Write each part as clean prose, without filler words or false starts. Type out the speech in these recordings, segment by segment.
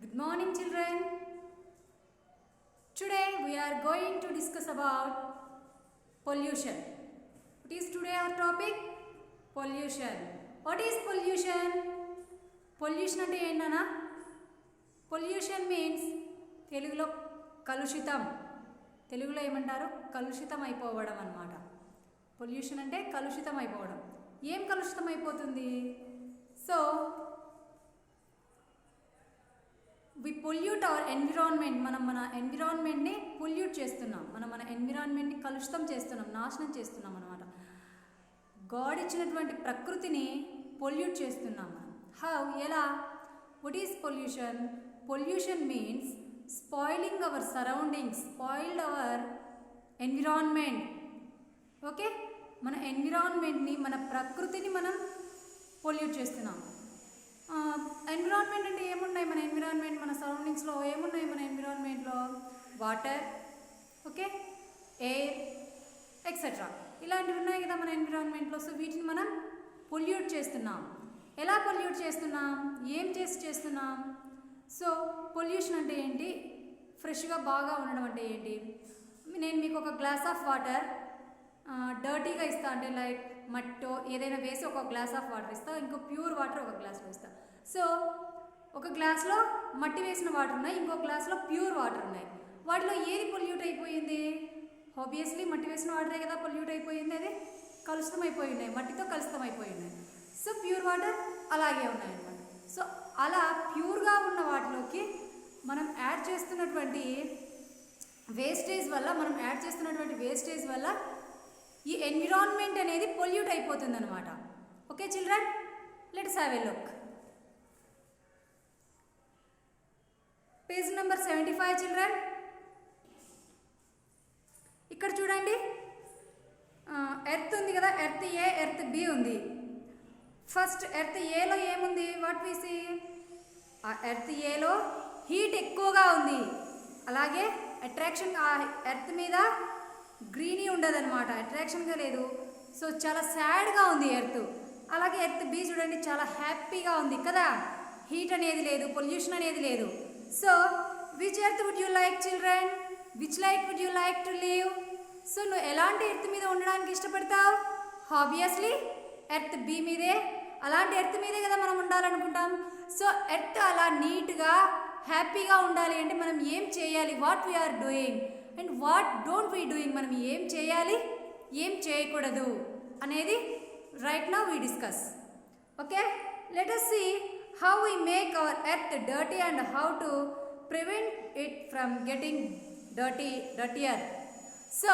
Good morning, children. Today we are going to discuss about pollution. What is today our topic? Pollution. What is pollution? Pollution ante endana? Pollution means telugulo kalushitam. తెలుగులో ఏమంటారు? కలుషితం అయిపోవడం అన్నమాట. Pollution అంటే కలుషితం అయిపోవడం. ఏం కలుషితం అయిపోతుంది? So we pollute our environment. మనం మన ఎన్విరాన్మెంట్ని పొల్యూట్ చేస్తున్నాం. మన ఎన్విరాన్మెంట్ని కలుషితం చేస్తున్నాం, నాశనం చేస్తున్నాం అన్నమాట. గాడ్ ఇచ్చినటువంటి ప్రకృతిని పొల్యూట్ చేస్తున్నాం మనం. హౌ? ఎలా? What is pollution? Pollution means spoiling hour surroundings, spoiled hour environment. Okay, మన ఎన్విరాన్మెంట్ని, మన ప్రకృతిని మనం పొల్యూట్ చేస్తున్నాం. ఎన్విరాన్మెంట్ అంటే ఏమున్నాయి? మన ఎన్విరాన్మెంట్, మన సరౌండింగ్స్లో ఏమున్నాయి? మన ఎన్విరాన్మెంట్లో వాటర్, ఓకే, ఎయిర్, ఎక్సెట్రా ఇలాంటివి ఉన్నాయి కదా మన ఎన్విరాన్మెంట్లో. సో వీటిని మనం పొల్యూట్ చేస్తున్నాం. ఎలా పొల్యూట్ చేస్తున్నాం? ఏం చేస్తున్నాం? సో పొల్యూషన్ అంటే ఏంటి? ఫ్రెష్గా బాగా ఉండడం అంటే ఏంటి? నేను మీకు ఒక గ్లాస్ ఆఫ్ వాటర్ డర్టీగా ఇస్తా, అంటే లైక్ మట్టో ఏదైనా వేసి ఒక గ్లాస్ ఆఫ్ వాటర్ ఇస్తా, ఇంకో ప్యూర్ వాటర్ ఒక గ్లాస్లో ఇస్తా. సో ఒక గ్లాస్లో మట్టి వేసిన వాటర్ ఉన్నాయి, ఇంకో గ్లాస్లో ప్యూర్ వాటర్ ఉన్నాయి. వాటిలో ఏది పొల్యూట్ అయిపోయింది? ఆబ్వియస్లీ మట్టి వేసిన వాటరే కదా పొల్యూట్ అయిపోయింది. అది కలుషితం అయిపోయి ఉన్నాయి, మట్టితో కలుషితం అయిపోయి ఉన్నాయి. సో ప్యూర్ వాటర్ అలాగే ఉన్నాయన్నమాట. సో అలా ప్యూర్గా ఉన్న వాటిలోకి మనం యాడ్ చేస్తున్నటువంటి వేస్టేజ్ వల్ల ఈ ఎన్విరాన్మెంట్ అనేది పొల్యూట్ అయిపోతుంది అనమాట. Okay children, let's have a look. Page number 75 children. ఇక్కడ చూడండి, ఎర్త్ ఉంది కదా, ఎర్త్ ఏ, ఎర్త్ బి ఉంది. ఫస్ట్ ఎర్త్ ఏలో ఏముంది? What we see? ఆ ఎర్త్ ఏలో హీట్ ఎక్కువగా ఉంది. అలాగే అట్రాక్షన్, ఆ ఎర్త్ మీద గ్రీనీ ఉండదన్నమాట, అట్రాక్షన్గా లేదు. సో చాలా సాడ్గా ఉంది ఎర్త్. అలాగే ఎర్త్ బి చూడండి, చాలా హ్యాపీగా ఉంది కదా, హీట్ అనేది లేదు, పొల్యూషన్ అనేది లేదు. So which earth would you like children? Which like would you like to live? So నువ్వు ఎలాంటి ఎర్త్ మీద ఉండడానికి ఇష్టపడతావు? ఆబ్వియస్లీ ఎర్త్ బి మీదే. అలాంటి ఎర్త్ మీదే కదా మనం ఉండాలనుకుంటాం. సో ఎర్త్ అలా నీట్గా హ్యాపీగా ఉండాలి అంటే మనం ఏం చేయాలి? What we are doing and what don't we doing, మనం ఏం చేయాలి, ఏం చేయకూడదు అనేది right now we discuss. Okay, let us see how we make our earth dirty and how to prevent it from getting dirtier. So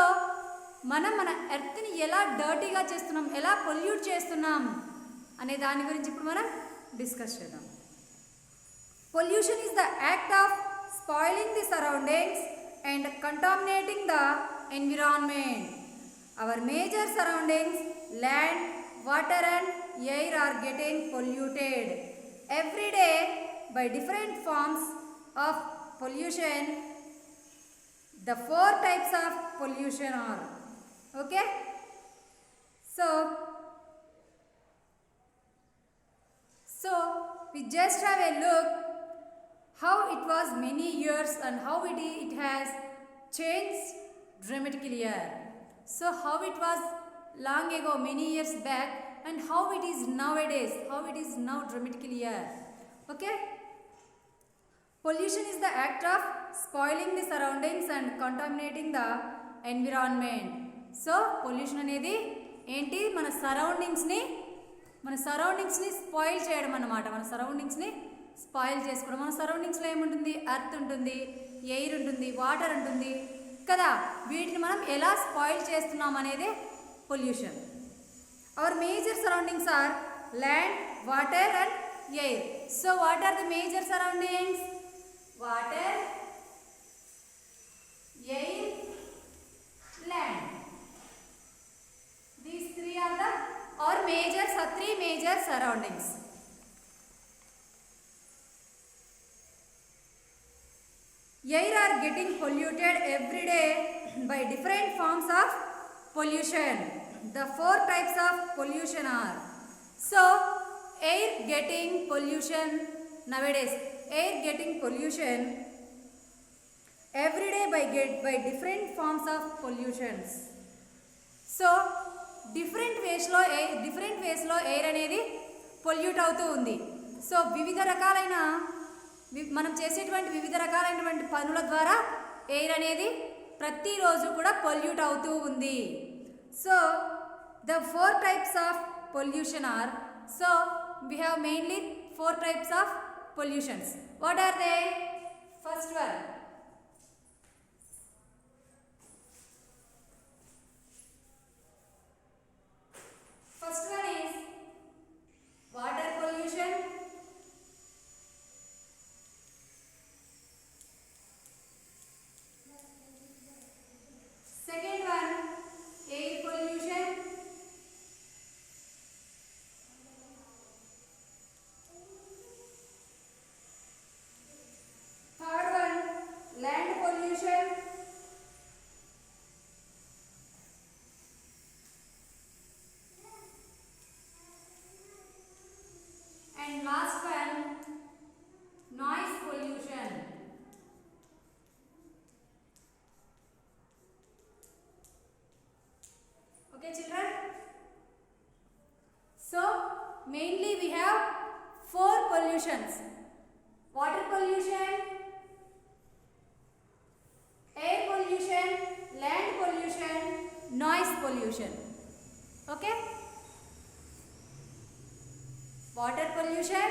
మనం మన ఎర్త్ని ఎలా డర్టీగా చేస్తున్నాం, ఎలా పొల్యూట్ చేస్తున్నాం అనే దాని గురించి ఇప్పుడు మనం డిస్కస్ చేద్దాం. Pollution is the act of spoiling the surroundings and contaminating the environment. Our major surroundings, land, water and air are getting polluted every day by different forms of pollution. The 4 types of pollution are, okay, so we just have a look how it was many years and how it has changed dramatically here. So how it was long ago, many years back, and how it is nowadays, how it is now dramatically here. Okay, pollution is the act of spoiling the surroundings and contaminating the environment. So pollution అనేది ఏంటి? మన సరౌండింగ్స్ని spoil చేయడం అన్నమాట. మన సరౌండింగ్స్ని spoil చేసుకోవడం. మన సరౌండింగ్స్లో ఏముంటుంది? ఎర్త్ ఉంటుంది, ఎయిర్ ఉంటుంది, వాటర్ ఉంటుంది కదా. వీటిని మనం ఎలా స్పాయిల్ చేస్తున్నాం అనేది pollution. Our major surroundings are land, water and air. So what are the major surroundings? Water, air, land. These three are our three major surroundings. Air are getting polluted every day by different forms of pollution. The 4 types of pollution are, so air getting pollution nowadays. air getting pollution every day by different forms of pollutions. So different వేస్లో air అనేది pollute అవుతూ ఉంది. So వివిధ రకాలైన మనం చేసేటువంటి వివిధ రకాలైనటువంటి పనుల ద్వారా ఎయిర్ అనేది ప్రతిరోజు కూడా పొల్యూట్ అవుతూ ఉంది. So the 4 types of pollution are, so we have mainly 4 types of pollutions. What are they? First one, is water pollution. Second one, air pollution. Third one, land pollution. And last one, noise pollution. Okay children, so mainly we have 4 pollutions: water pollution, air pollution, land pollution, noise pollution. Okay, water pollution,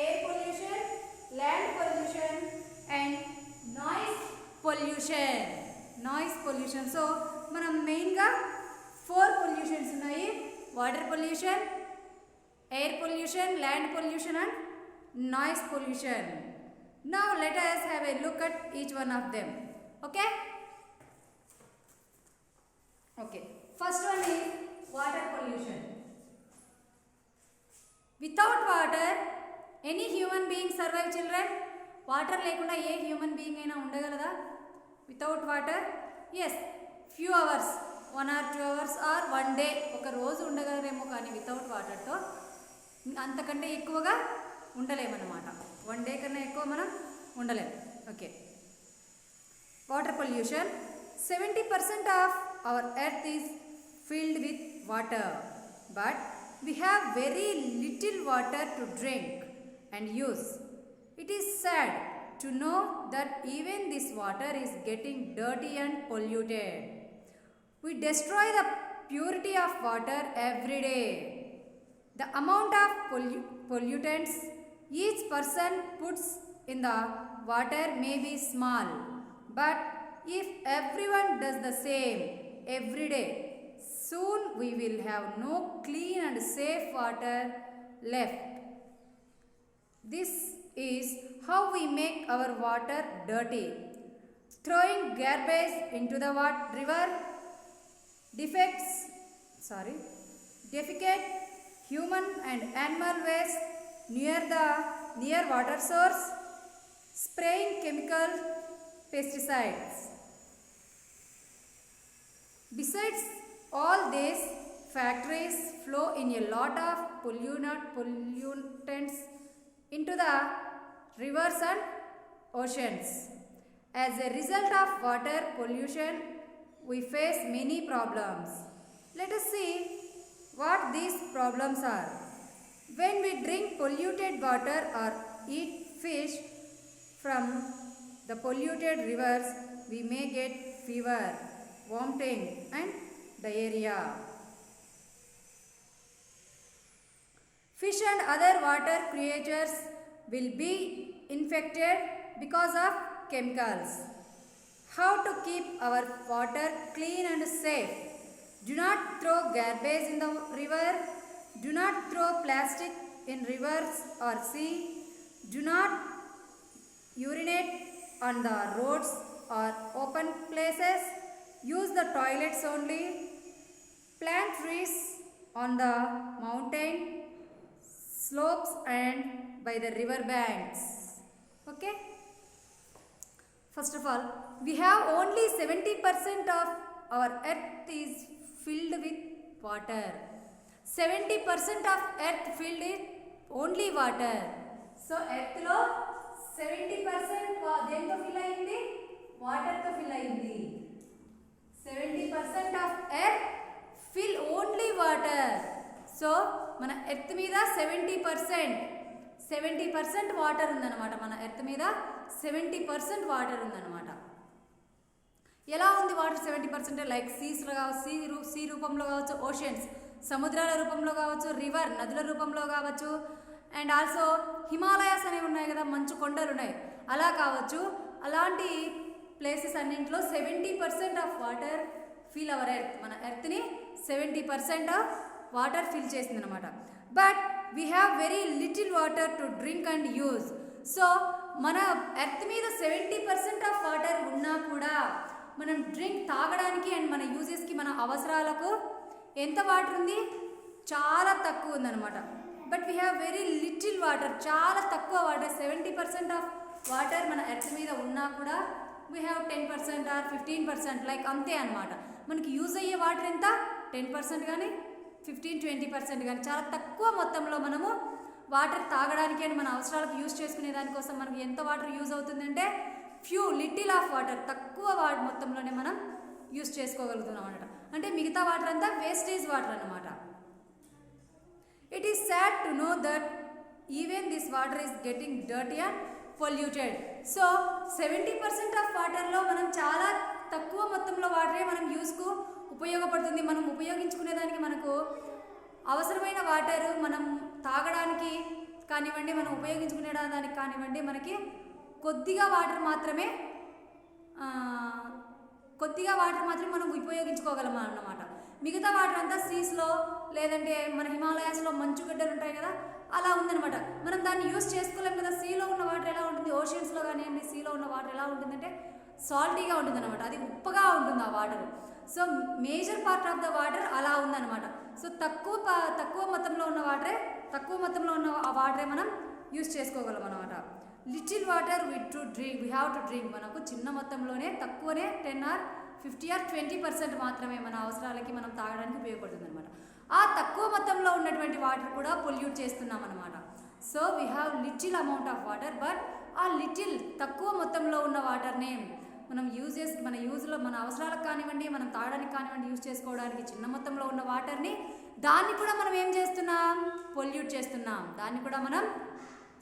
air pollution, land pollution and noise pollution. So మనం మెయిన్గా 4 pollutions ఉన్నాయి: water pollution, air pollution, land pollution and noise pollution. Now let us have a look at each one of them. Okay, first one is water pollution. Without water any human being survive children? Water లేకుండా ఏ human being అయినా ఉండగలదా? Without water yes, few hours, 1 or 2 hours or 1 day, ఒక రోజు ఉండగలరేమో, కానీ without వాటర్తో అంతకంటే ఎక్కువగా ఉండలేమన్నమాట. 1 day కన్నా ఎక్కువ మనం ఉండలేము. Okay, water pollution. 70% of our earth is filled with water, but we have very little water to drink and use. It is sad to know that even this water is getting dirty and polluted. We destroy the purity of water every day. The amount of pollutants each person puts in the water may be small, but if everyone does the same every day, soon we will have no clean and safe water left. This is how we make our water dirty. Throwing garbage into the river, defecate human and animal waste near water source, spraying chemical pesticides. Besides all this, factories flow in a lot of pollutants into the rivers and oceans. As a result of water pollution, we face many problems. Let us see what these problems are. When we drink polluted water or eat fish from the polluted rivers, we may get fever, vomiting and diarrhea. Fish and other water creatures will be infected because of chemicals. How to keep our water clean and safe? Do not throw garbage in the river. Do not throw plastic in rivers or sea. Do not urinate on the roads or open places. Use the toilets only. Plant trees on the mountain slopes and by the river banks. Okay, first of all, we have only 70% of our earth is filled with water. 70% of earth filled with only water. So ఎర్త్లో 70% దేంతో fill అయింది, వాటర్తో fill అయింది. 70% of earth fill only water. So మన earth మీద 70% water ఉందన్నమాట. మన earth మీద 70% వాటర్ ఉందన్నమాట. ఎలా ఉంది వాటర్ 70%? లైక్ సీస్లో కావచ్చు, సీ రూపంలో కావచ్చు, ఓషన్స్ సముద్రాల రూపంలో కావచ్చు, రివర్ నదుల రూపంలో కావచ్చు, అండ్ ఆల్సో హిమాలయాస్ అనేవి ఉన్నాయి కదా, మంచు కొండలు ఉన్నాయి, అలా కావచ్చు. అలాంటి ప్లేసెస్ అన్నింటిలో 70% of water fill hour earth. మన ఎర్త్ని 70% ఆఫ్ వాటర్ ఫిల్ చేసింది అనమాట. But we have very little water to drink and use. So మన ఎర్త్ మీద 70% ఆఫ్ వాటర్ ఉన్నా కూడా మనం డ్రింక్ తాగడానికి అండ్ మన యూజెస్కి, మన అవసరాలకు ఎంత వాటర్ ఉంది, చాలా తక్కువ ఉందన్నమాట. But we have very little water, చాలా తక్కువ వాటర్. 70% ఆఫ్ వాటర్ మన ఎర్త్ మీద ఉన్నా కూడా వీ హ్యావ్ 10% ఆర్ 15%, లైక్ అంతే అనమాట. మనకి యూజ్ అయ్యే వాటర్ ఎంత, 10% కానీ 15-20% కానీ, చాలా తక్కువ మొత్తంలో మనము వాటర్ తాగడానికి అండ్ మన అవసరాలకు యూజ్ చేసుకునే దానికోసం మనకి ఎంత వాటర్ యూజ్ అవుతుందంటే లిటిల్ ఆఫ్ వాటర్, తక్కువ మొత్తంలోనే మనం యూజ్ చేసుకోగలుగుతున్నాం అనమాట. అంటే మిగతా వాటర్ అంతా వేస్టేజ్ వాటర్ అన్నమాట. It is sad to know that even this water is getting dirty and polluted. So 70% of వాటర్లో మనం చాలా తక్కువ మొత్తంలో వాటరే మనం యూజ్కు ఉపయోగపడుతుంది. మనం ఉపయోగించుకునేదానికి మనకు అవసరమైన వాటర్ మనం తాగడానికి కానివ్వండి, మనం ఉపయోగించుకునే దానికి కానివ్వండి, మనకి కొద్దిగా వాటర్ మాత్రమే మనం ఉపయోగించుకోగలం అన్నమాట. మిగతా వాటర్ అంతా సీస్లో లేదంటే మన హిమాలయాస్లో మంచుగడ్డలు ఉంటాయి కదా, అలా ఉందన్నమాట. మనం దాన్ని యూజ్ చేసుకోలేము కదా. సీలో ఉన్న వాటర్ ఎలా ఉంటుంది, ఓషన్స్లో కానివ్వండి, సీలో ఉన్న వాటర్ ఎలా ఉంటుందంటే సాల్టీగా ఉంటుంది అనమాట, అది ఉప్పగా ఉంటుంది ఆ water. So major part of the water అలా ఉందన్నమాట. సో తక్కువ మొత్తంలో ఉన్న ఆ వాటరే మనం యూజ్ చేసుకోగలం అనమాట. Little water we have to drink. మనకు చిన్న మొత్తంలోనే, తక్కువనే 10 or 50 or 20% మాత్రమే మన అవసరాలకి మనం తాగడానికి ఉపయోగపడుతుంది అనమాట. ఆ తక్కువ మొత్తంలో ఉన్నటువంటి వాటర్ కూడా పొల్యూట్ చేస్తున్నాం అనమాట. So we have little amount of water, but ఆ లిటిల్ తక్కువ మొత్తంలో ఉన్న వాటర్నే మనం మన అవసరాలకు కానివ్వండి, మనం తాగడానికి కానివ్వండి, యూజ్ చేసుకోవడానికి చిన్న మొత్తంలో ఉన్న వాటర్ని, దాన్ని కూడా మనం ఏం చేస్తున్నాం, పొల్యూట్ చేస్తున్నాం, దాన్ని కూడా మనం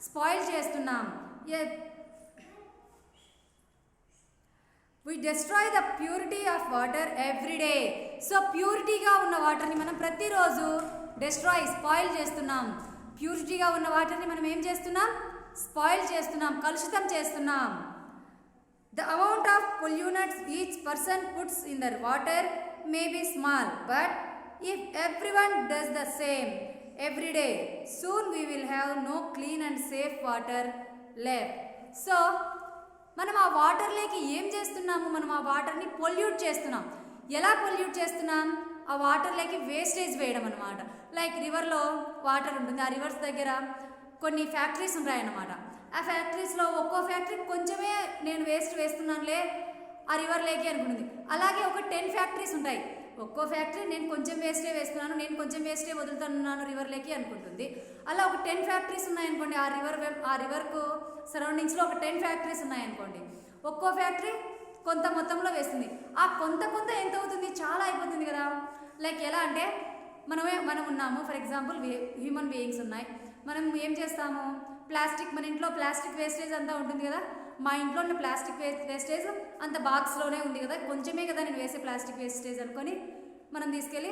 స్పాయిల్ చేస్తున్నాం. We destroy the purity of water every day. So ప్యూరిటీగా ఉన్న వాటర్ని మనం ప్రతిరోజు స్పాయిల్ చేస్తున్నాం. ప్యూరిటీగా ఉన్న వాటర్ని మనం ఏం చేస్తున్నాం, స్పాయిల్ చేస్తున్నాం, కలుషితం చేస్తున్నాం. The amount of pollutants each person puts in the water may be small, but if everyone does the same every day, soon we will have no clean and safe water left. So మనం ఆ వాటర్లోకి ఏం చేస్తున్నాము, మనం ఆ వాటర్ని pollute చేస్తున్నాం. ఎలా పొల్యూట్ చేస్తున్నాం, ఆ వాటర్లోకి వేస్టేజ్ వేయడం అనమాట. లైక్ రివర్లో వాటర్ ఉంటుంది, ఆ రివర్స్ దగ్గర కొన్ని ఫ్యాక్టరీస్ ఉంటాయన్నమాట. ఆ ఫ్యాక్టరీస్లో ఒక్కో ఫ్యాక్టరీ కొంచెమే నేను వేస్ట్ వేస్తున్నానులే ఆ రివర్లోకి అనుకుంటుంది. అలాగే ఒక 10 ఫ్యాక్టరీస్ ఉంటాయి, ఒక్కో ఫ్యాక్టరీ నేను కొంచెం వేస్టే వేస్తున్నాను, నేను కొంచెం వేస్టే వదులుతున్నాను రివర్లోకి అనుకుంటుంది. అలా ఒక 10 ఫ్యాక్టరీస్ ఉన్నాయనుకోండి, ఆ రివర్కు సరౌండింగ్స్లో ఒక 10 ఫ్యాక్టరీస్ ఉన్నాయనుకోండి, ఒక్కో ఫ్యాక్టరీ కొంత మొత్తంలో వేస్తుంది. ఆ కొంత ఎంత అవుతుంది, చాలా అయిపోతుంది కదా. లైక్ ఎలా అంటే మనం ఉన్నాము, ఫర్ ఎగ్జాంపుల్ హ్యూమన్ బీయింగ్స్ ఉన్నాయి. మనం ఏం చేస్తాము, మన ఇంట్లో ప్లాస్టిక్ వేస్టేజ్ అంతా ఉంటుంది కదా. మా ఇంట్లో ఉన్న ప్లాస్టిక్ వేస్టేజ్ అంత బాక్స్లోనే ఉంది కదా, కొంచెమే కదా నేను వేసే ప్లాస్టిక్ వేస్టేజ్ అనుకొని మనం తీసుకెళ్ళి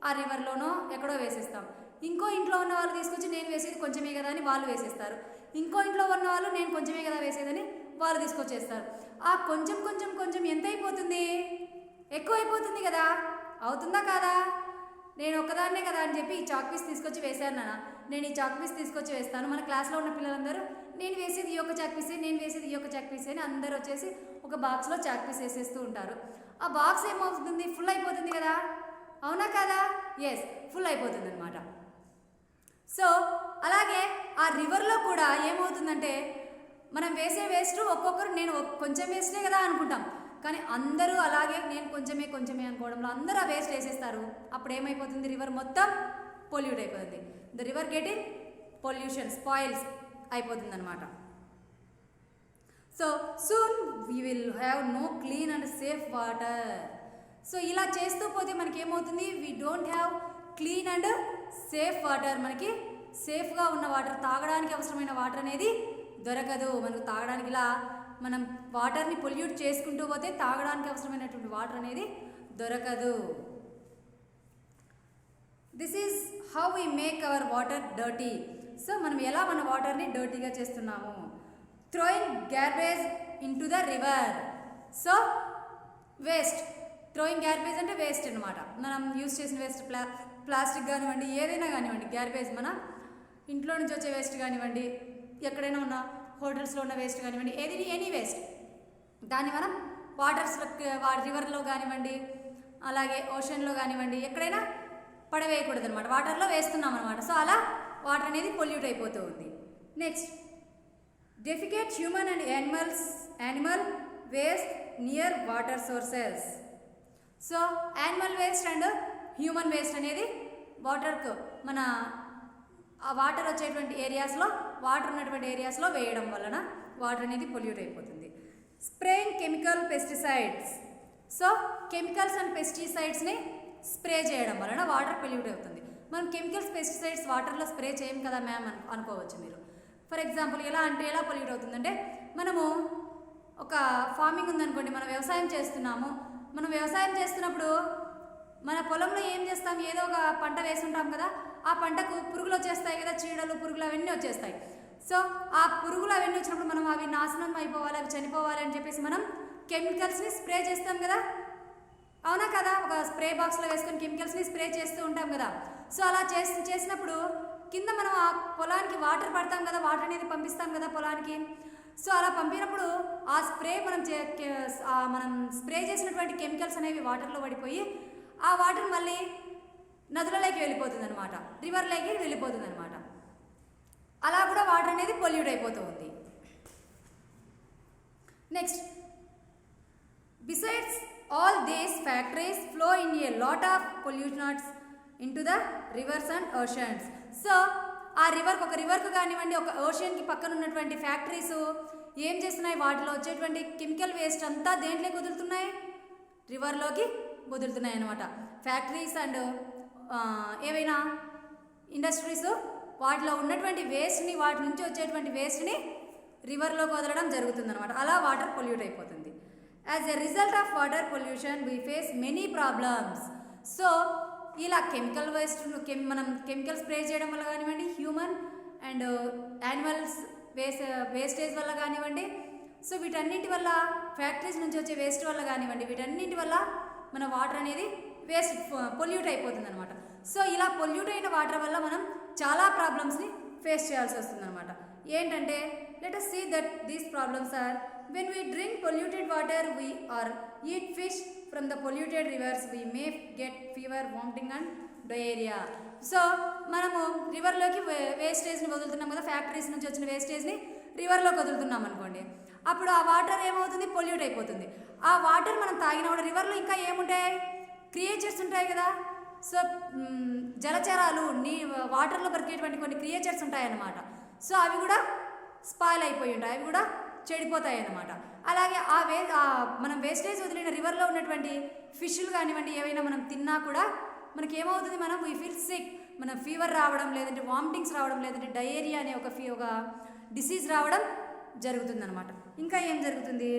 ఆ రివర్లోనో ఎక్కడో వేసేస్తాం. ఇంకో ఇంట్లో ఉన్న వాళ్ళు తీసుకొచ్చి నేను వేసేది కొంచెమే కదా అని వాళ్ళు వేసేస్తారు. ఇంకో ఇంట్లో ఉన్న వాళ్ళు నేను కొంచెమే కదా వేసేదని వాళ్ళు తీసుకొచ్చేస్తారు. ఆ కొంచెం ఎంత అయిపోతుంది, ఎక్కువ అయిపోతుంది కదా, అవుతుందా కాదా? నేను ఒక్కదాన్నే కదా అని చెప్పి ఈ చాక్ పీస్ తీసుకొచ్చి వేశాను నాన్న, నేను ఈ చాక్ పీస్ తీసుకొచ్చి వేస్తాను. మన క్లాస్లో ఉన్న పిల్లలందరూ నేను వేసేది ఈ యొక్క చాక్ పీసే, నేను వేసేది ఈ యొక్క చాక్ పీసే అని అందరూ వచ్చేసి ఒక బాక్స్లో చాక్ పీస్ వేసేస్తూ ఉంటారు. ఆ బాక్స్ ఏమవుతుంది, ఫుల్ అయిపోతుంది కదా, అవునా కదా? ఎస్, ఫుల్ అయిపోతుంది అనమాట. సో అలాగే ఆ రివర్లో కూడా ఏమవుతుందంటే మనం వేసే వేస్ట్ ఒక్కొక్కరు నేను కొంచెం వేస్టే కదా అనుకుంటాం, కానీ అందరూ అలాగే నేను కొంచెమే అనుకోవడంలో అందరూ ఆ వేస్ట్ వేసేస్తారు. అప్పుడు ఏమైపోతుంది, రివర్ మొత్తం పొల్యూట్ అయిపోతుంది. The river getting pollution spoils. అయిపోతుంది అనమాట. So soon we will have no clean and safe water. So ఇలా చేస్తూ పోతే మనకి ఏమవుతుంది, we don't have clean and safe water. మనకి సేఫ్గా ఉన్న వాటర్, తాగడానికి అవసరమైన వాటర్ అనేది దొరకదు. మనకు తాగడానికి ఇలా మనం వాటర్ని పొల్యూట్ చేసుకుంటూ పోతే తాగడానికి అవసరమైనటువంటి వాటర్ అనేది దొరకదు. This is how we make our water dirty. So మనం ఎలా మన వాటర్ని డర్టీగా చేస్తున్నాము. Throwing garbage in to the river. So waste, throwing garbage అంటే వేస్ట్ అనమాట. మనం యూజ్ చేసిన వేస్ట్, ప్లాస్టిక్ కానివ్వండి, ఏదైనా కానివ్వండి, గార్బేజ్ మన ఇంట్లో నుంచి వచ్చే వేస్ట్ కానివ్వండి, ఎక్కడైనా ఉన్న హోటల్స్లో ఉన్న వేస్ట్ కానివ్వండి, ఎనీ వేస్ట్, దాన్ని మనం రివర్లో కానివ్వండి, అలాగే ఓషన్లో కానివ్వండి, ఎక్కడైనా పడవేయకూడదు అనమాట. వాటర్లో వేస్తున్నాం అనమాట. సో అలా వాటర్ అనేది పొల్యూట్ అయిపోతూ ఉంది. Next, defecate human and animal waste near water sources. So animal waste and human waste అనేది వాటర్కు మన ఆ వాటర్ వచ్చేటువంటి ఏరియాస్లో, వాటర్ ఉన్నటువంటి ఏరియాస్లో వేయడం వలన వాటర్ అనేది పొల్యూట్ అయిపోతుంది. Spraying chemical pesticides. So chemicals and పెస్టిసైడ్స్ని స్ప్రే చేయడం వలన వాటర్ పొల్యూట్ అవుతుంది. మనం కెమికల్స్, పెస్టిసైడ్స్ వాటర్లో స్ప్రే చేయం కదా మ్యామ్ అనుకోవచ్చు మీరు. ఫర్ ఎగ్జాంపుల్ ఎలా పొల్యూట్ అవుతుందంటే, మనము ఒక ఫార్మింగ్ ఉందనుకోండి, మనం వ్యవసాయం చేస్తున్నాము. మనం వ్యవసాయం చేస్తున్నప్పుడు మన పొలంలో ఏం చేస్తాం, ఏదో ఒక పంట వేసుంటాం కదా, ఆ పంటకు పురుగులు వచ్చేస్తాయి కదా, చీడలు, పురుగులు అవన్నీ వచ్చేస్తాయి. సో ఆ పురుగులు అవన్నీ వచ్చినప్పుడు మనం అవి నాశనం అయిపోవాలి, అవి చనిపోవాలి అని చెప్పేసి మనం కెమికల్స్ని స్ప్రే చేస్తాం కదా, అవునా కదా. ఒక స్ప్రే బాక్స్లో వేసుకొని కెమికల్స్ని స్ప్రే చేస్తూ ఉంటాం కదా. సో అలా చేసినప్పుడు కింద మనం ఆ పొలానికి వాటర్ పడతాం కదా, వాటర్ అనేది పంపిస్తాం కదా పొలానికి. సో అలా పంపినప్పుడు ఆ స్ప్రే మనం స్ప్రే చేసినటువంటి కెమికల్స్ అనేవి వాటర్లో పడిపోయి ఆ వాటర్ మళ్ళీ నదులలోకి వెళ్ళిపోతుంది అనమాట, రివర్లోకి వెళ్ళిపోతుంది అనమాట. అలా కూడా వాటర్ అనేది పొల్యూట్ అయిపోతూ ఉంది. Next, besides all these factories flow in a lot of pollutants into the rivers and oceans. So ఆ ఒక రివర్కు కానివ్వండి, ఒక ఓషన్కి పక్కన ఉన్నటువంటి ఫ్యాక్టరీస్ ఏం చేస్తున్నాయి, వాటిలో వచ్చేటువంటి కెమికల్ వేస్ట్ అంతా దేంట్లోకి వదులుతున్నాయి, రివర్లోకి వదులుతున్నాయి అనమాట. ఫ్యాక్టరీస్ అండ్ ఏవైనా ఇండస్ట్రీస్ వాటిలో ఉన్నటువంటి వేస్ట్ని, వాటి నుంచి వచ్చేటువంటి వేస్ట్ని రివర్లోకి వదలడం జరుగుతుందన్నమాట. అలా వాటర్ పొల్యూట్ అయిపోతుంది. As a result of water pollution we face many problems. So ఇలా కెమికల్ వేస్ట్, మనం కెమికల్ స్ప్రే చేయడం వల్ల కానివ్వండి, హ్యూమన్ అండ్ యానిమల్స్ వేస్టేజ్ వల్ల కానివ్వండి, సో వీటన్నింటి వల్ల, ఫ్యాక్టరీస్ నుంచి వచ్చే వేస్ట్ వల్ల కానివ్వండి, వీటన్నింటి వల్ల మన వాటర్ అనేది పొల్యూట్ అయిపోతుంది అనమాట. సో ఇలా పొల్యూట్ అయిన వాటర్ వల్ల మనం చాలా ప్రాబ్లమ్స్ని ఫేస్ చేయాల్సి వస్తుంది అనమాట. ఏంటంటే, let us see that these problems are: when we drink polluted water or eat fish from the polluted rivers, we may get fever, vomiting and diarrhea. So మనము రివర్లోకి వేస్టేజ్ని వదులుతున్నాం కదా, ఫ్యాక్టరీస్ నుంచి వచ్చిన వేస్టేజ్ని రివర్లోకి వదులుతున్నాం అనుకోండి, అప్పుడు ఆ వాటర్ ఏమవుతుంది, పొల్యూట్ అయిపోతుంది. ఆ వాటర్ మనం తాగినా కూడా రివర్లో ఇంకా ఏముంటాయి, క్రియేచర్స్ ఉంటాయి కదా. సో జలచరాలు, వాటర్లో బ్రతికేటువంటి కొన్ని క్రియేచర్స్ ఉంటాయన్నమాట. సో అవి కూడా స్పాయిల్ అయిపోయి ఉంటాయి, అవి కూడా చెడిపోతాయి అన్నమాట. అలాగే మనం వేస్టేజ్ వదిలిన రివర్లో ఉన్నటువంటి ఫిష్లు కానివ్వండి, ఏవైనా మనం తిన్నా కూడా మనకి ఏమవుతుంది, మనం వీ ఫీల్ సిక్, మన ఫీవర్ రావడం, లేదంటే వామిటింగ్స్ రావడం, లేదంటే డయేరియా అనే ఒక డిసీజ్ రావడం జరుగుతుందన్నమాట. ఇంకా ఏం జరుగుతుంది,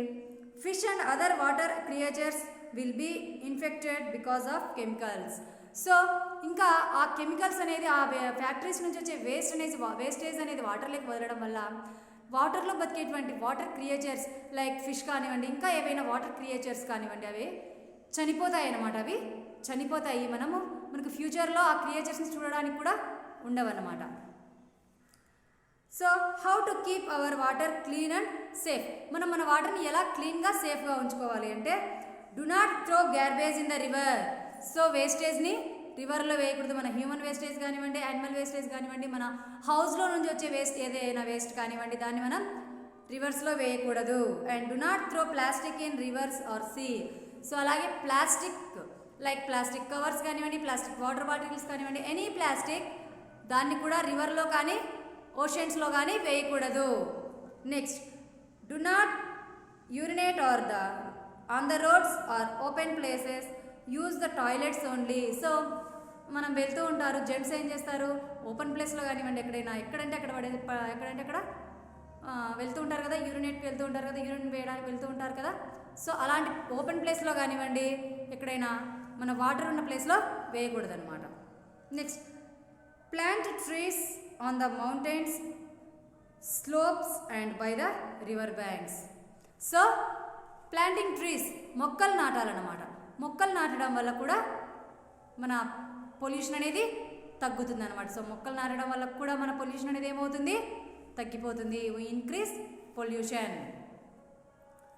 fish and other water creatures will be infected because of chemicals. So ఇంకా ఆ కెమికల్స్ అనేది, ఆ ఫ్యాక్టరీస్ నుంచి వచ్చే వేస్టేజ్ అనేది వాటర్లోకి వదలడం వల్ల వాటర్లో బతికేటువంటి వాటర్ క్రియేచర్స్ లైక్ ఫిష్ కానివ్వండి, ఇంకా ఏవైనా వాటర్ క్రియేచర్స్ కానివ్వండి, అవి చనిపోతాయి అన్నమాట. అవి చనిపోతాయి, మనకు ఫ్యూచర్లో ఆ క్రియేచర్స్ని చూడడానికి కూడా ఉండవన్నమాట. So how to keep our water clean and safe. మనం మన వాటర్ని ఎలా క్లీన్గా, సేఫ్గా ఉంచుకోవాలి అంటే, do not throw garbage in the river. So వేస్టేజ్ని రివర్లో వేయకూడదు. మన హ్యూమన్ వేస్టేజ్ కానివ్వండి, యానిమల్ వేస్టేజ్ కానివ్వండి, మన హౌస్లో నుంచి వచ్చే వేస్ట్ ఏదైనా వేస్ట్ కానివ్వండి, దాన్ని మనం రివర్స్లో వేయకూడదు. And do not throw plastic in rivers or sea. So అలాగే ప్లాస్టిక్, లైక్ ప్లాస్టిక్ కవర్స్ కానివ్వండి, ప్లాస్టిక్ వాటర్ బాటిల్స్ కానివ్వండి, ఎనీ ప్లాస్టిక్, దాన్ని కూడా రివర్లో కానీ ఓషన్స్లో కానీ వేయకూడదు. Next, do not urinate on the roads or open places, use the toilets only. So మనం వెళ్తూ ఉంటారు, జెంట్స్ ఏం చేస్తారు, ఓపెన్ ప్లేస్లో కానివ్వండి, ఎక్కడంటే అక్కడ వెళ్తూ ఉంటారు కదా, యూరినేట్కి వెళ్తూ ఉంటారు కదా, యూరిన్ వేయడానికి వెళ్తూ ఉంటారు కదా. సో అలాంటి ఓపెన్ ప్లేస్లో కానివ్వండి, ఎక్కడైనా మన వాటర్ ఉన్న ప్లేస్లో వేయకూడదు అనమాట. Next, plant trees on the mountains, slopes and by the river banks. So planting trees, మొక్కలు నాటాలన్నమాట. మొక్కలు నాటడం వల్ల కూడా మన పొల్యూషన్ అనేది తగ్గుతుంది అనమాట. సో మొక్కలు నాటడం వల్ల కూడా మన పొల్యూషన్ అనేది ఏమవుతుంది, తగ్గిపోతుంది. We increase pollution.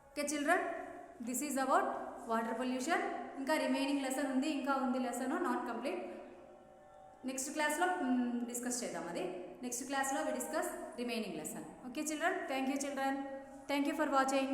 Okay children, this is about water pollution. ఇంకా రిమైనింగ్ లెసన్ ఉంది, లెసన్ నాట్ కంప్లీట్. నెక్స్ట్ క్లాస్లో డిస్కస్ చేద్దాం అది. నెక్స్ట్ క్లాస్లో we discuss remaining lesson. Okay children, thank you children, thank you for watching.